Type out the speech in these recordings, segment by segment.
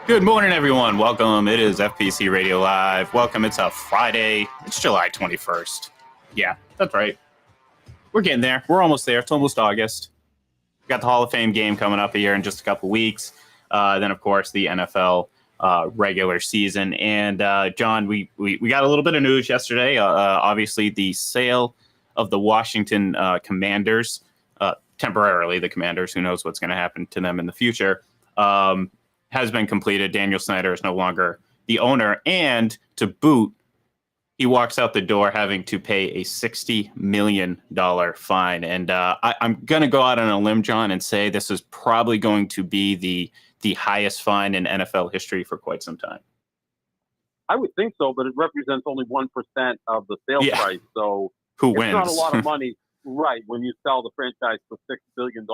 Good morning, everyone. Welcome. It is FPC Radio Live. Welcome. It's a Friday. It's July 21st. Yeah, that's right. We're getting there. We're almost there. It's almost August. We got the Hall of Fame game coming up here in just a couple weeks. Then, of course, the NFL regular season. And, John, we got a little bit of news yesterday. Obviously, the sale of the Washington Commanders, temporarily the Commanders, who knows what's going to happen to them in the future, has been completed. Daniel Snyder is no longer the owner. And to boot, he walks out the door having to pay a $60 million fine. And I'm going to go out on a limb, John, and say this is probably going to be the highest fine in NFL history for quite some time. I would think so, but it represents only 1% of the sale price. So who it's wins? Not a lot of money, right, when you sell the franchise for $6 billion.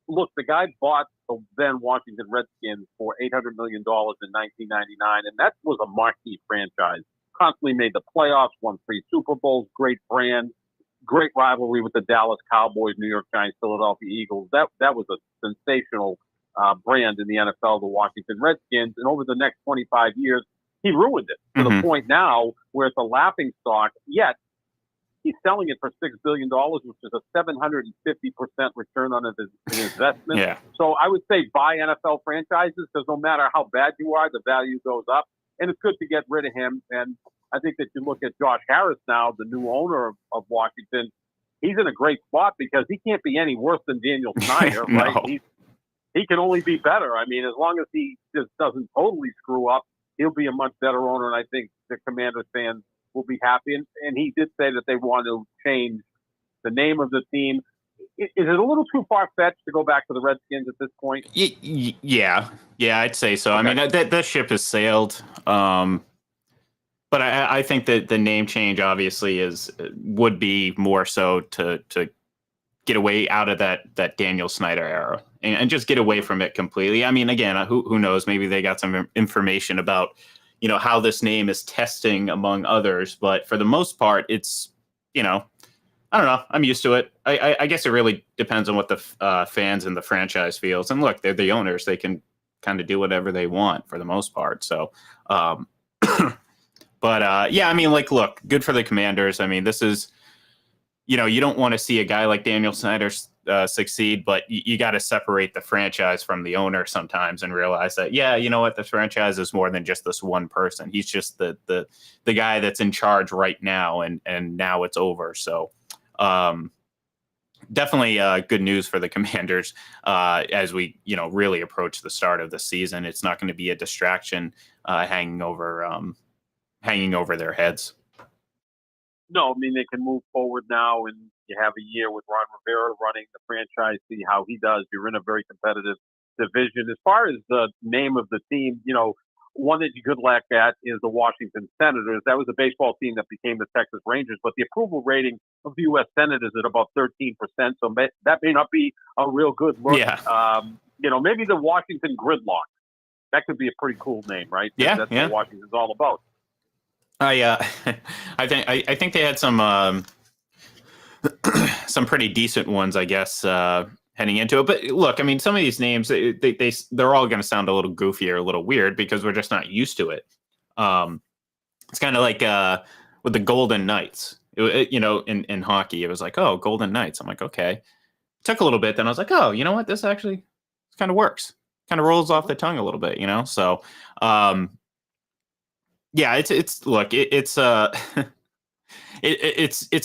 Look, the guy bought the then Washington Redskins for $800 million in 1999, and that was a marquee franchise. Constantly made the playoffs, won 3 Super Bowls, great brand, great rivalry with the Dallas Cowboys, New York Giants, Philadelphia Eagles. That was a sensational brand in the NFL, the Washington Redskins. And over the next 25 years, he ruined it to the point now where it's a laughing stock. Yet he's selling it for $6 billion, which is a 750% return on his investment. Yeah. So I would say buy NFL franchises because no matter how bad you are, the value goes up. And it's good to get rid of him. And I think that you look at Josh Harris now, the new owner of Washington, he's in a great spot because he can't be any worse than Daniel Snyder, No. right? He can only be better. I mean, as long as he just doesn't totally screw up, he'll be a much better owner. And I think the Commanders fans will be happy. And he did say that they want to change the name of the team. Is it a little too far-fetched to go back to the Redskins at this point? Yeah, I'd say so. Okay. I mean, that ship has sailed. But I think that the name change obviously would be more so to get away out of that Daniel Snyder era and just get away from it completely. I mean, again, who knows? Maybe they got some information about how this name is testing among others, but for the most part, it's I don't know. I'm used to it. I guess it really depends on what the fans and the franchise feels. And look, they're the owners; they can kind of do whatever they want for the most part. So, but yeah, I mean, look, good for the Commanders. I mean, this is, you don't want to see a guy like Daniel Snyder succeed, but you got to separate the franchise from the owner sometimes and realize that, yeah, you know what, the franchise is more than just this one person. He's just the guy that's in charge right now, and now it's over. So. Definitely good news for the Commanders as we, really approach the start of the season. It's not going to be a distraction hanging over their heads. No, I mean, they can move forward now, and you have a year with Ron Rivera running the franchise, see how he does. You're in a very competitive division. As far as the name of the team, one that you could look at is the Washington Senators. That was a baseball team that became the Texas Rangers, but the approval rating of the U.S. Senate is at about 13%, so that may not be a real good look. Yeah. Maybe the Washington Gridlock. That could be a pretty cool name, right? Yeah, That's what Washington's all about. I think they had some pretty decent ones, I guess, heading into it. But look, I mean, some of these names, they're all going to sound a little goofy or a little weird because we're just not used to it. It's kind of like with the Golden Knights, in hockey, it was like, oh, Golden Knights. I'm like, okay. It took a little bit. Then I was like, oh, you know what? This actually kind of works. Kind of rolls off the tongue a little bit, So, yeah, it's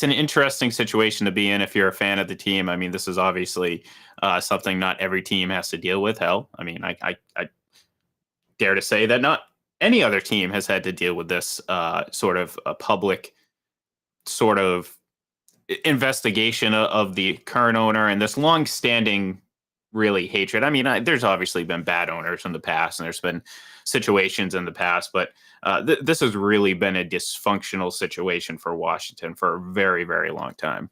an interesting situation to be in if you're a fan of the team. I mean, this is obviously something not every team has to deal with. Hell, I mean, I dare to say that not any other team has had to deal with this sort of a public sort of investigation of the current owner and this long-standing really hatred. I mean, there's obviously been bad owners in the past and there's been situations in the past, but this has really been a dysfunctional situation for Washington for a very, very long time.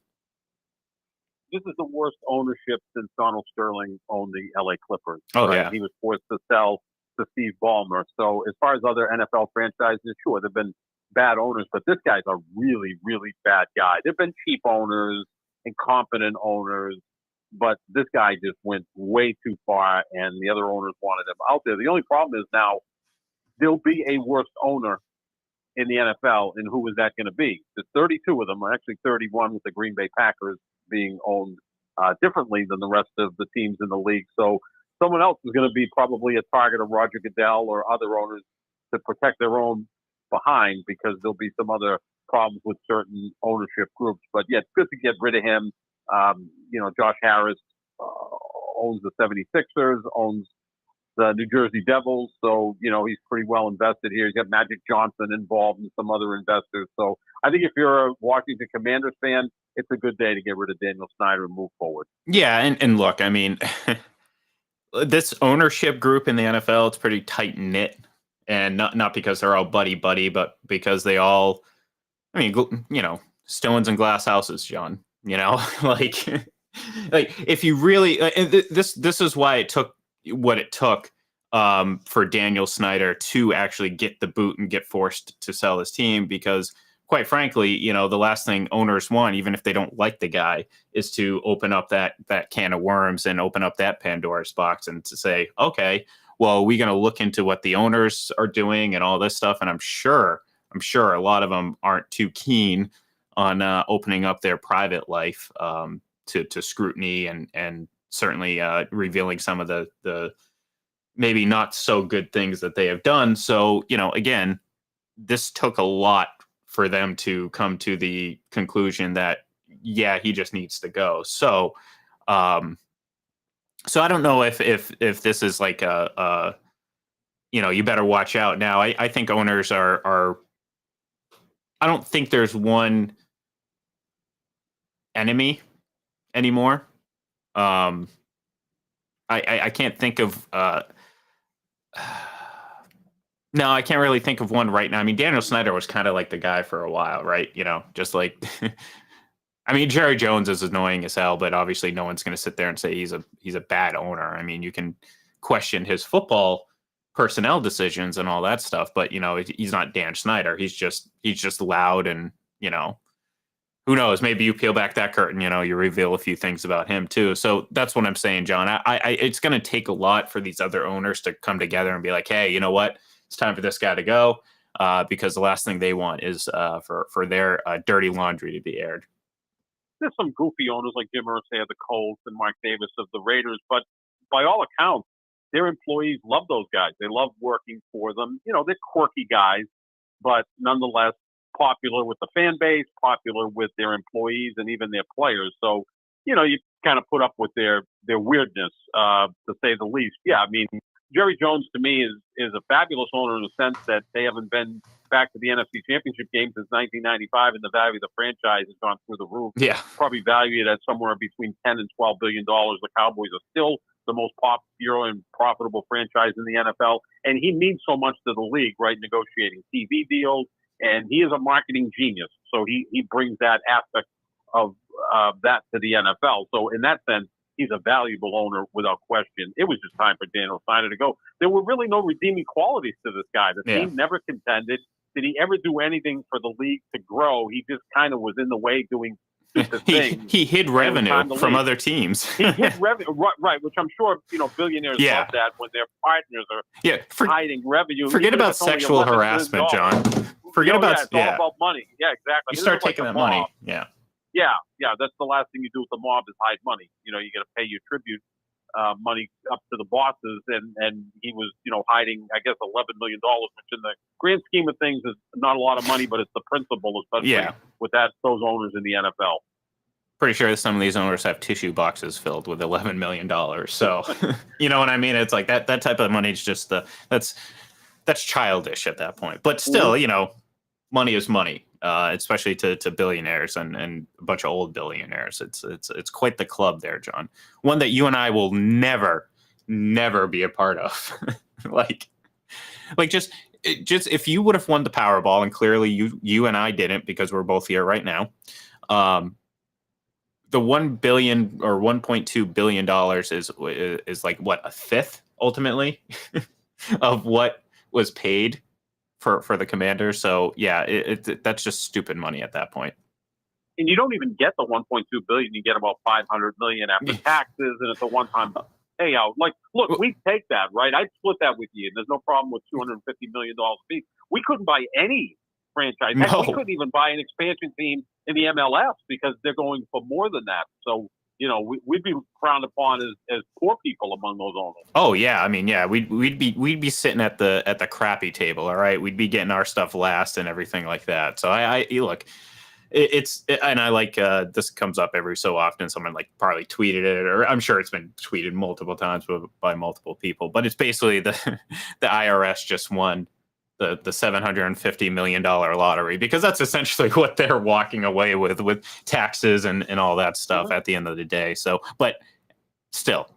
This is the worst ownership since Donald Sterling owned the LA Clippers. Oh, right? Yeah. He was forced to sell to Steve Ballmer. So as far as other NFL franchises, sure, there have been bad owners, but this guy's a really, really bad guy. There have been cheap owners, incompetent owners. But this guy just went way too far, and the other owners wanted him out there. The only problem is now there'll be a worse owner in the NFL, and who is that going to be? There's 32 of them, or actually 31 with the Green Bay Packers being owned differently than the rest of the teams in the league. So someone else is going to be probably a target of Roger Goodell or other owners to protect their own behind, because there'll be some other problems with certain ownership groups. But yeah, it's good to get rid of him. Josh Harris owns the 76ers, owns the New Jersey Devils. So, he's pretty well invested here. He's got Magic Johnson involved and some other investors. So I think if you're a Washington Commanders fan, it's a good day to get rid of Daniel Snyder and move forward. Yeah, and look, I mean, this ownership group in the NFL, it's pretty tight knit, and not because they're all buddy, but because they all, I mean, stones and glass houses, John. like if you really, this is why it took what it took for Daniel Snyder to actually get the boot and get forced to sell his team, because quite frankly, the last thing owners want, even if they don't like the guy, is to open up that can of worms and open up that Pandora's box and to say, okay, well, we're going to look into what the owners are doing and all this stuff. And I'm sure a lot of them aren't too keen on opening up their private life to scrutiny and certainly revealing some of the maybe not so good things that they have done. So, again, this took a lot for them to come to the conclusion that, yeah, he just needs to go. So, so I don't know if this is like you better watch out now. I think owners are, I don't think there's one enemy anymore. I can't think of, no, I can't really think of one right now. I mean, Daniel Snyder was kind of like the guy for a while, right? Just like, I mean, Jerry Jones is annoying as hell, but obviously no one's going to sit there and say he's a bad owner. I mean, you can question his football personnel decisions and all that stuff, but he's not Dan Snyder. He's just loud, and who knows? Maybe you peel back that curtain, you reveal a few things about him too. So that's what I'm saying, John. I it's going to take a lot for these other owners to come together and be like, hey, you know what? It's time for this guy to go, because the last thing they want is for their dirty laundry to be aired. There's some goofy owners like Jim Irsay of the Colts and Mark Davis of the Raiders, but by all accounts, their employees love those guys. They love working for them. They're quirky guys, but nonetheless popular with the fan base, popular with their employees and even their players. So, you kind of put up with their weirdness, to say the least. Yeah, I mean, Jerry Jones to me is a fabulous owner in the sense that they haven't been back to the NFC Championship game since 1995, and the value of the franchise has gone through the roof. Yeah, probably valued at somewhere between $10 and $12 billion. The Cowboys are still the most popular and profitable franchise in the NFL, and he means so much to the league, right? Negotiating TV deals, and he is a marketing genius. So he brings that aspect of that to the NFL. So in that sense, he's a valuable owner without question. It was just time for Daniel Snyder to go. There were really no redeeming qualities to this guy. The team never contended. Did he ever do anything for the league to grow? He just kind of was in the way doing stupid things. He hid revenue from other teams. He hid revenue, right? Which I'm sure billionaires love that when their partners are hiding revenue. Forget about sexual harassment, John. Forget about it's all about money. Yeah, exactly. You start taking that money. Yeah, that's the last thing you do with the mob is hide money. You got to pay your tribute money up to the bosses, and he was, hiding, I guess, $11 million, which in the grand scheme of things is not a lot of money, but it's the principle, especially with those owners in the NFL. Pretty sure some of these owners have tissue boxes filled with $11 million. So, you know what I mean? It's like that type of money is just that's childish at that point. But still, money is money. Especially to billionaires and a bunch of old billionaires. It's quite the club there, John. One that you and I will never be a part of. like just if you would have won the Powerball, and clearly you and I didn't because we're both here right now. The $1 billion or $1.2 billion is like what, a fifth ultimately of what was paid for the Commanders. So yeah, that's just stupid money at that point. and you don't even get the 1.2 billion. You get about 500 million after taxes, and it's a one-time payout. Like, look, we take that, right? I'd split that with you. There's no problem with $250 million fee. We couldn't buy any franchise. No. We couldn't even buy an expansion team in the MLS because they're going for more than that. So, we'd be frowned upon as poor people among those owners. Oh yeah, I mean, yeah, we'd be sitting at the crappy table, all right. We'd be getting our stuff last and everything like that. So I look, and I like this comes up every so often. Someone like probably tweeted it, or I'm sure it's been tweeted multiple times by multiple people. But it's basically the IRS just won the $750 million lottery, because that's essentially what they're walking away with taxes and all that stuff at the end of the day. So, but still,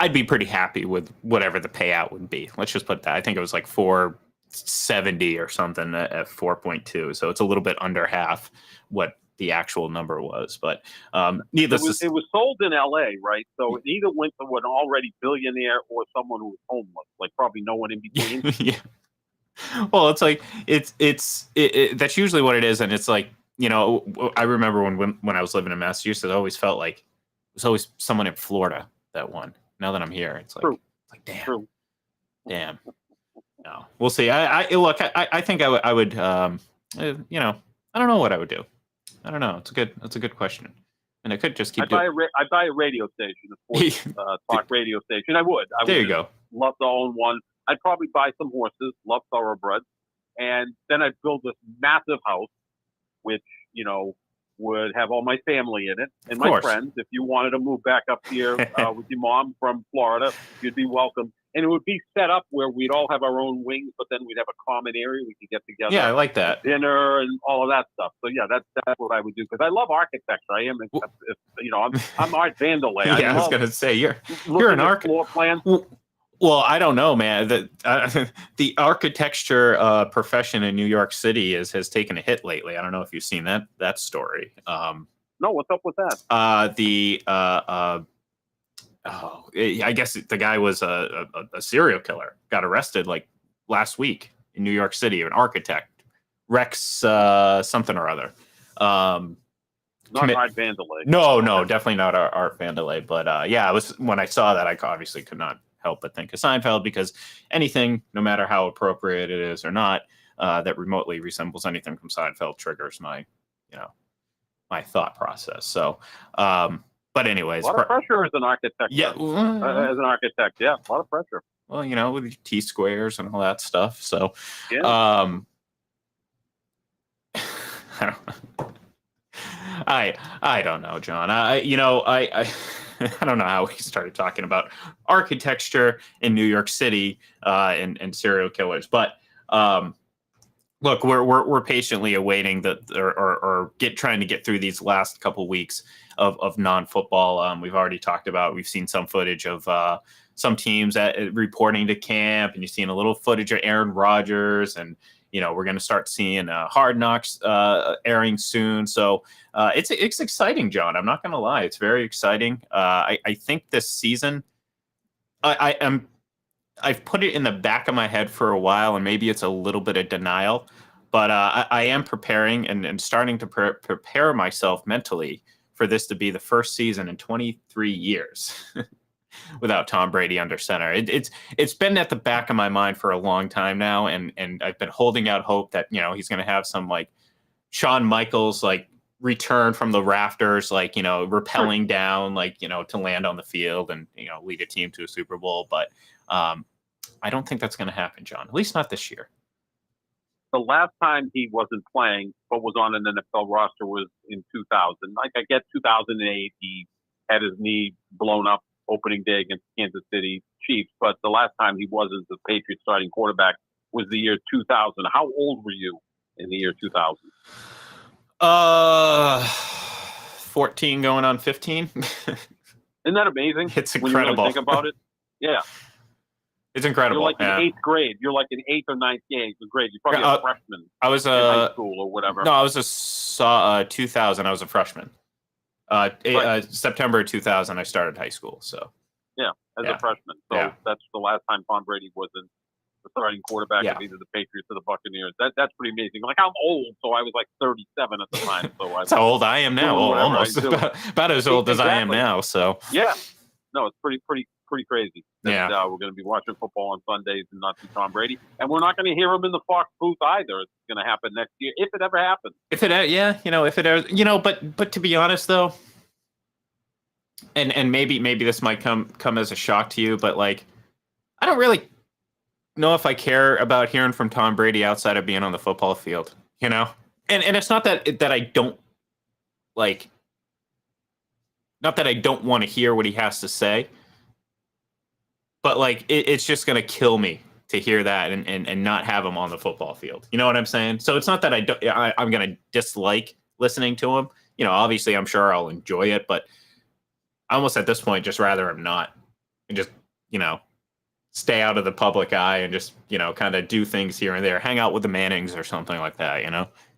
I'd be pretty happy with whatever the payout would be. Let's just put that. I think it was like 470 or something at 4.2. So it's a little bit under half what the actual number was. But needless it was sold in LA, right? So it either went to an already billionaire or someone who was homeless, like probably no one in between. Yeah. Well, it's like that's usually what it is, and it's like, I remember when I was living in Massachusetts, I always felt like it was always someone in Florida that won. Now that I'm here, it's like damn. No, we'll see. I think I would. I don't know what I would do. I don't know. It's a good question, and it could just keep. I'd buy a radio station, a sports talk radio station. I would. There you go. Love to own one. I'd probably buy some horses. Love thoroughbreds, and then I'd build this massive house, which would have all my family in it and my friends. If you wanted to move back up here with your mom from Florida, you'd be welcome. And it would be set up where we'd all have our own wings, but then we'd have a common area we could get together. Yeah, I like that. Dinner and all of that stuff. So yeah, that's what I would do, because I love architecture. I am, I'm Art Vandelay. Yeah, I was gonna say you're an architect. Floor plans. Well, I don't know, man. The architecture profession in New York City has taken a hit lately. I don't know if you've seen that story. No, what's up with that? I guess the guy was a serial killer. Got arrested like last week in New York City. An architect, Rex something or other. Not Art Vandelay. No, definitely not Art Vandelay. But yeah, it was when I saw that, I obviously could not help but think of Seinfeld, because anything, no matter how appropriate it is or not, that remotely resembles anything from Seinfeld triggers my thought process. So, but anyways, a lot of pressure as an architect. Yeah, as an architect, yeah, a lot of pressure. Well, with T-squares and all that stuff. So, yeah. I don't know, John. I I don't know how we started talking about architecture in New York City and serial killers, but look, we're patiently awaiting trying to get through these last couple weeks of non-football. We've already talked about. We've seen some footage of some teams reporting to camp, and you've seen a little footage of Aaron Rodgers, and we're going to start seeing Hard Knocks airing soon. So it's exciting, John. I'm not going to lie. It's very exciting. I think this season, I've put it in the back of my head for a while, and maybe it's a little bit of denial, but I am preparing and starting to prepare myself mentally for this to be the first season in 23 years without Tom Brady under center. It's been at the back of my mind for a long time now, and I've been holding out hope that he's going to have some like Shawn Michaels like return from the rafters, like rappelling down, like to land on the field and lead a team to a Super Bowl. But I don't think that's going to happen, John. At least not this year. The last time he wasn't playing but was on an NFL roster was in 2000. Like, I get 2008, he had his knee blown up opening day against Kansas City Chiefs, but the last time he was as the Patriots starting quarterback was the year 2000. How old were you in the year 2000? 14 going on 15. Isn't that amazing? It's incredible. When you really think about it. Yeah. It's incredible. You're like in eighth grade. You're like in eighth or ninth grade. You're probably a freshman. I was in high school or whatever. No, I was 2000. I was a freshman. September 2000, I started high school. So as a freshman. So that's the last time Tom Brady was the starting quarterback of either the Patriots or the Buccaneers. That's pretty amazing. Like, I'm old, so I was like 37 at the time. So that's how old I am now. Almost about as old as I am now. So yeah, no, it's pretty crazy. Yeah, we're going to be watching football on Sundays and not see Tom Brady, and we're not going to hear him in the Fox booth either. It's going to happen next year if it ever happens. If it ever, but to be honest though, and maybe this might come as a shock to you, but like, I don't really know if I care about hearing from Tom Brady outside of being on the football field, and it's not that I don't like, not that I don't want to hear what he has to say, but like, it's just going to kill me to hear that and not have him on the football field. You know what I'm saying? So it's not that I'm going to dislike listening to him. Obviously I'm sure I'll enjoy it, but I almost at this point just rather him not, and just, stay out of the public eye and just, kind of do things here and there, hang out with the Mannings or something like that,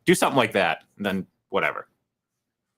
do something like that, and then whatever.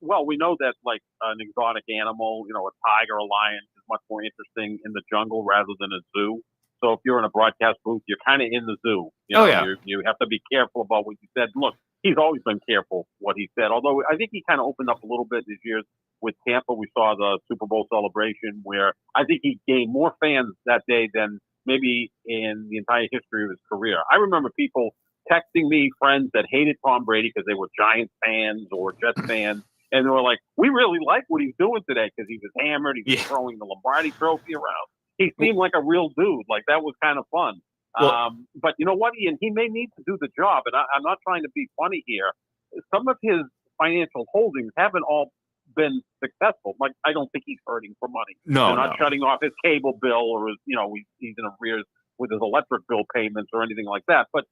Well, we know that like an exotic animal, a tiger, a lion is much more interesting in the jungle rather than a zoo. So if you're in a broadcast booth, you're kind of in the zoo. You have to be careful about what you said. Look, he's always been careful what he said, although I think he kind of opened up a little bit this year with Tampa. We saw the Super Bowl celebration where I think he gained more fans that day than maybe in the entire history of his career. I remember people texting me, friends that hated Tom Brady because they were Giants fans or Jets fans, and they were like, we really like what he's doing today because he was hammered, he was throwing the Lombardi trophy around. He seemed like a real dude. Like, that was kind of fun. Well, but you know what, Ian? He may need to do the job, and I'm not trying to be funny here. Some of his financial holdings haven't all been successful. Like, I don't think he's hurting for money. No, they're not shutting off his cable bill or his, he's in arrears with his electric bill payments or anything like that. But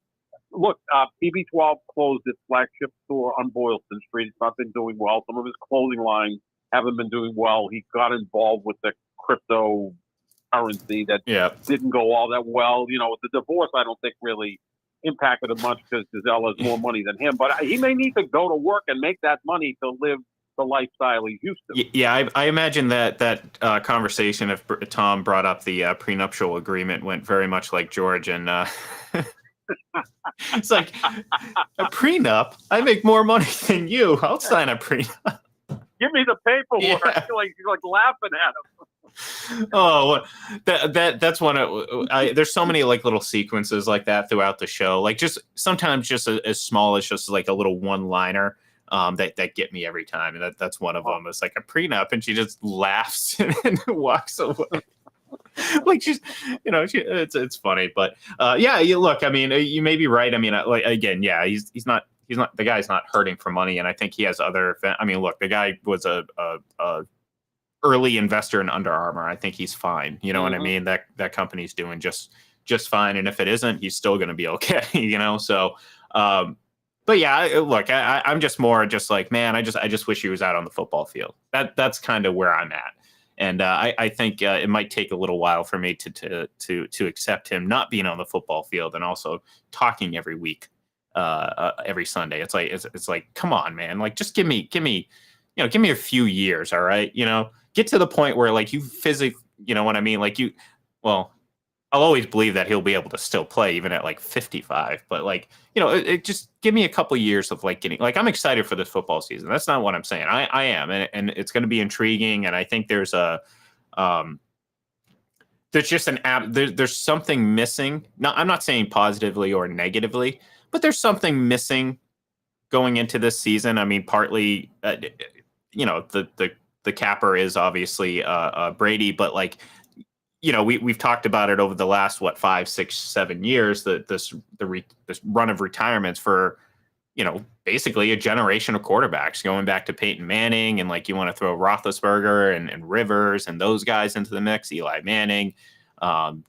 look, PB12 closed its flagship store on Boylston Street. It's not been doing well. Some of his clothing lines haven't been doing well. He got involved with the cryptocurrency that didn't go all that well. The divorce, I don't think really impacted him much because Giselle has more money than him. But he may need to go to work and make that money to live the lifestyle he's used to. Yeah, I imagine that conversation, if Tom brought up the prenuptial agreement, went very much like George and it's like, a prenup? I make more money than you. I'll sign a prenup. Give me the paperwork. Yeah. You're like laughing at him. Oh, that's one of there's so many like little sequences like that throughout the show. Like, just sometimes just as small as just like a little one-liner that get me every time, and that's one of them. It's like a prenup, and she just laughs and walks away. Like, she's, it's funny, but look, I mean, you may be right. I mean, like, again, he's not the guy's not hurting for money, and I think he has other. I mean, look, the guy was a early investor in Under Armour. I think he's fine. You know what I mean? That company's doing just fine, and if it isn't, he's still going to be okay. So. But yeah, look, I'm just more just like, man, I just wish he was out on the football field. That's kind of where I'm at, and I think it might take a little while for me to accept him not being on the football field and also talking every week, every Sunday. It's like, come on, man, like, just give me a few years, all right? Get to the point where like you physically, you know what I mean? Like I'll always believe that he'll be able to still play even at like 55, but like, it just give me a couple of years of like getting, like, I'm excited for this football season. That's not what I'm saying. I am. And it's going to be intriguing. And I think there's just there's something missing. Now, I'm not saying positively or negatively, but there's something missing going into this season. I mean, partly, the capper is obviously Brady, but like, we've talked about it over the last 5, 6, 7 years, this run of retirements for, basically a generation of quarterbacks, going back to Peyton Manning, and like, you want to throw Roethlisberger and Rivers and those guys into the mix, Eli Manning,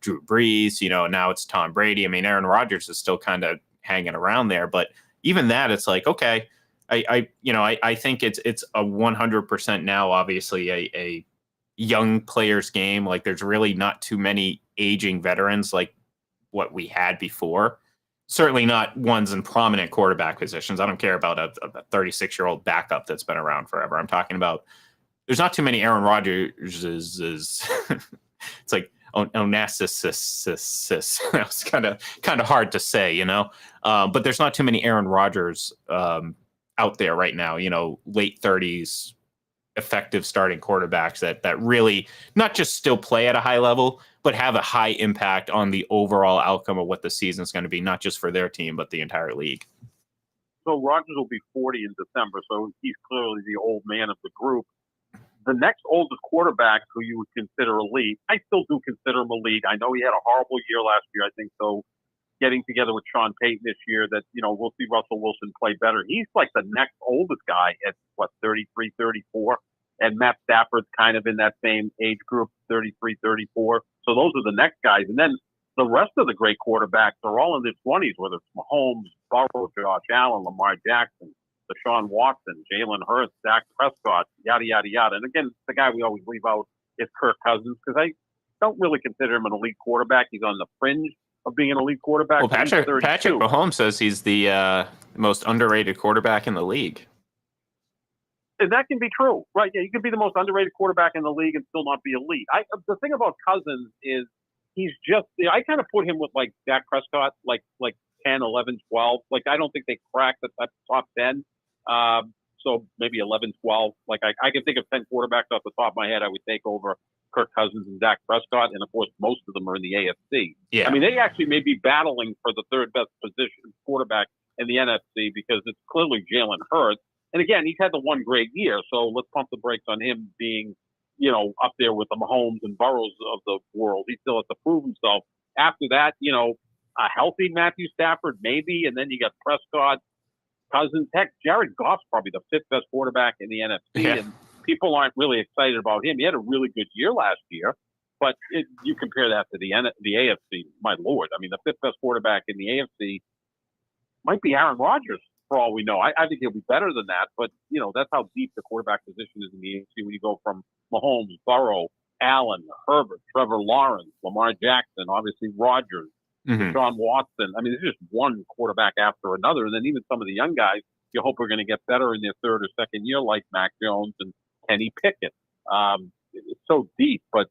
Drew Brees, now it's Tom Brady. I mean, Aaron Rodgers is still kind of hanging around there, but even that, it's like, okay, I think it's a 100% now, obviously a young players game. Like, there's really not too many aging veterans like what we had before. Certainly not ones in prominent quarterback positions. I don't care about a 36-year-old backup that's been around forever. I'm talking about, there's not too many Aaron Rodgers. It's like, Onassis. That was kind of hard to say, you know. But there's not too many Aaron Rodgers out there right now. You know, late 30s, effective starting quarterbacks that really not just still play at a high level, but have a high impact on the overall outcome of what the season's going to be, not just for their team, but the entire league. So Rodgers will be 40 in December, so he's clearly the old man of the group. The next oldest quarterback who you would consider elite, I still do consider him elite. I know he had a horrible year last year, I think, so getting together with Sean Payton this year that, you know, we'll see Russell Wilson play better. He's like the next oldest guy at, 33, 34? And Matt Stafford's kind of in that same age group, 33, 34. So those are the next guys. And then the rest of the great quarterbacks are all in their 20s, whether it's Mahomes, Burrow, Josh Allen, Lamar Jackson, Deshaun Watson, Jalen Hurts, Dak Prescott, yada, yada, yada. And again, the guy we always leave out is Kirk Cousins, because I don't really consider him an elite quarterback. He's on the fringe of being an elite quarterback. Well, Patrick Mahomes says he's the most underrated quarterback in the league. And that can be true, right? Yeah, you can be the most underrated quarterback in the league and still not be elite. The thing about Cousins is he's just, I kind of put him with like Dak Prescott, like 10, 11, 12. Like, I don't think they cracked the top 10. So maybe 11, 12. Like, I can think of 10 quarterbacks off the top of my head I would take over Kirk Cousins and Dak Prescott. And, of course, most of them are in the AFC. Yeah. I mean, they actually may be battling for the third best position quarterback in the NFC, because it's clearly Jalen Hurts. And, again, he's had the one great year. So let's pump the brakes on him being, you know, up there with the Mahomes and Burrows of the world. He still has to prove himself. After that, you know, a healthy Matthew Stafford, maybe. And then you got Prescott, Cousins. Heck, Jared Goff's probably the fifth best quarterback in the NFC, yeah. And people aren't really excited about him. He had a really good year last year, but you compare that to the AFC, my Lord. I mean, the fifth best quarterback in the AFC might be Aaron Rodgers, for all we know. I think he'll be better than that, but, you know, that's how deep the quarterback position is in the AFC when you go from Mahomes, Burrow, Allen, Herbert, Trevor Lawrence, Lamar Jackson, obviously Rodgers, Deshaun Watson. I mean, it's just one quarterback after another. And then even some of the young guys you hope are going to get better in their third or second year, like Mac Jones and Kenny Pickett. It's so deep. But,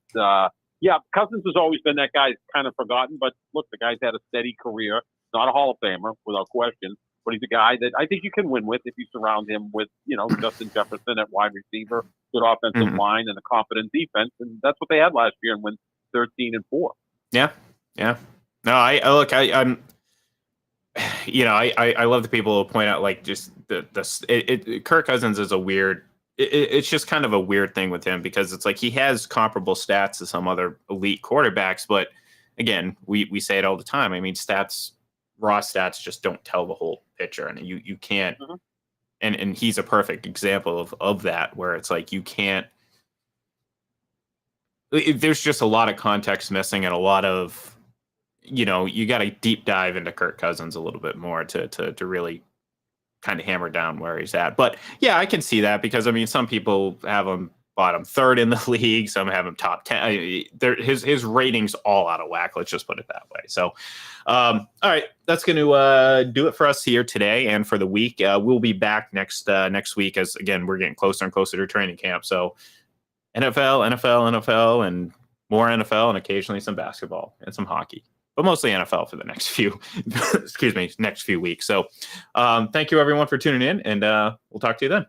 yeah, Cousins has always been that guy kind of forgotten. But, look, the guy's had a steady career. Not a Hall of Famer, without question. But he's a guy that I think you can win with if you surround him with, you know, Justin Jefferson at wide receiver, good offensive line, and a competent defense. And that's what they had last year and went 13-4. Yeah, yeah. No, I'm, you know, I love the people who point out, like, just Kirk Cousins is a weird, it's just kind of a weird thing with him, because it's like he has comparable stats to some other elite quarterbacks. But again, we say it all the time. I mean, raw stats just don't tell the whole picture, and you can't, and he's a perfect example of that, where it's like you can't, there's just a lot of context missing, and a lot of, you know, you got to deep dive into Kirk Cousins a little bit more to really kind of hammer down where he's at. But yeah, I can see that, because I mean, some people have him bottom third in the league, some have him top 10. His ratings all out of whack. Let's just put it that way. So, all right, that's going to do it for us here today and for the week. We'll be back next week, as again we're getting closer and closer to training camp. So, NFL, and more NFL, and occasionally some basketball and some hockey, but mostly NFL for the next few, next few weeks. So thank you everyone for tuning in, and we'll talk to you then.